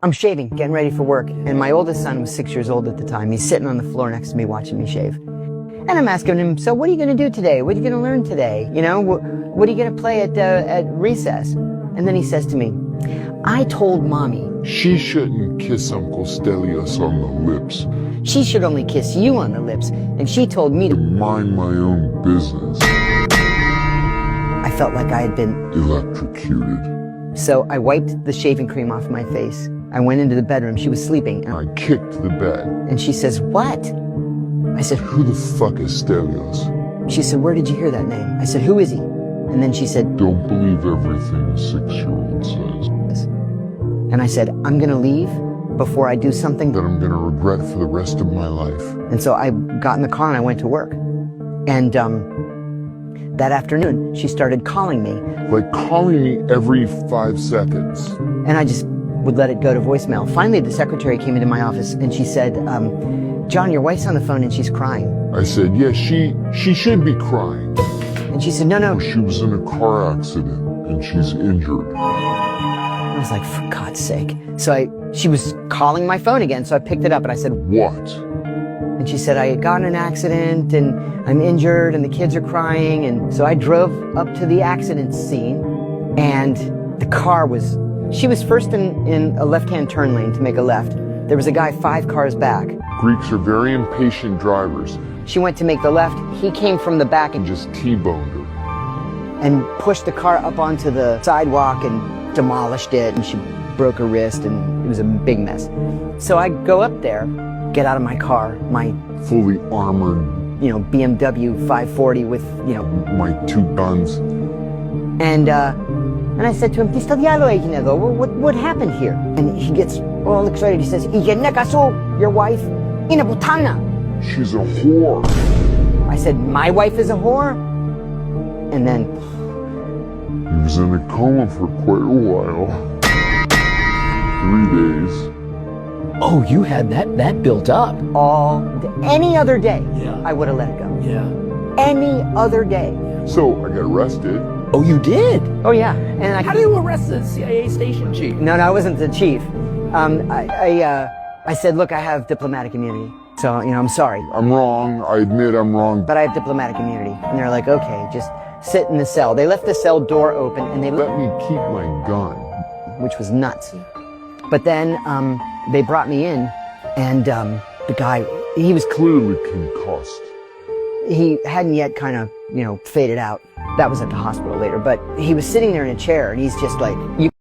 I'm shaving, getting ready for work, and my oldest son was 6 years old at the time. He's sitting on the floor next to me watching me shave. And I'm asking him, so what are you going to do today? What are you going to learn today? You know, what are you going to play at recess? And then he says to me, I told Mommy she shouldn't kiss Uncle Stelios on the lips. She should only kiss you on the lips. And she told me to mind my own business. I felt like I had been electrocuted. So I wiped the shaving cream off my face. I went into the bedroom. She was sleeping. I kicked the bed. And she says, what? I said, who the fuck is Stelios? She said, where did you hear that name? I said, who is he? And then she said, don't believe everything a 6-year-old says. And I said, I'm going to leave before I do something that I'm going to regret for the rest of my life. And so I got in the car and I went to work. And that afternoon, she started calling me. Like calling me every 5 seconds. And I just would let it go to voicemail. Finally, the secretary came into my office and she said, John, your wife's on the phone and she's crying. I said, yeah, she should be crying. And she said, no. She was in a car accident and she's injured. I was like, for God's sake. So she was calling my phone again, so I picked it up and I said, what? And she said, I had gotten in an accident and I'm injured and the kids are crying. And so I drove up to the accident scene and the car was, she was first in a left-hand turn lane to make a left. There was a guy 5 cars back. Greeks are very impatient drivers. She went to make the left. He came from the back and just T-boned her. And pushed the car up onto the sidewalk and demolished it, and she broke her wrist, and it was a big mess. So I go up there, get out of my car, my fully armored, BMW 540 with, my 2 guns. And I said to him, what happened here? And he gets all excited. He says, your wife, inabutana. She's a whore. I said, my wife is a whore? And then he was in a coma for quite a while. 3 days. Oh, you had that built up. Any other day, yeah. I would have let it go. Yeah. Any other day. So I got arrested. Oh, you did? Oh, yeah. And how do you arrest the CIA station chief? No, I wasn't the chief. I said, look, I have diplomatic immunity. So, I'm sorry. I'm wrong. I admit I'm wrong. But I have diplomatic immunity. And they're like, okay, just sit in the cell. They left the cell door open and they let me keep my gun. Which was nuts. But then they brought me in and the guy, he was clearly concussed. He hadn't yet kind of, faded out. That was at the hospital later. But he was sitting there in a chair and he's just like,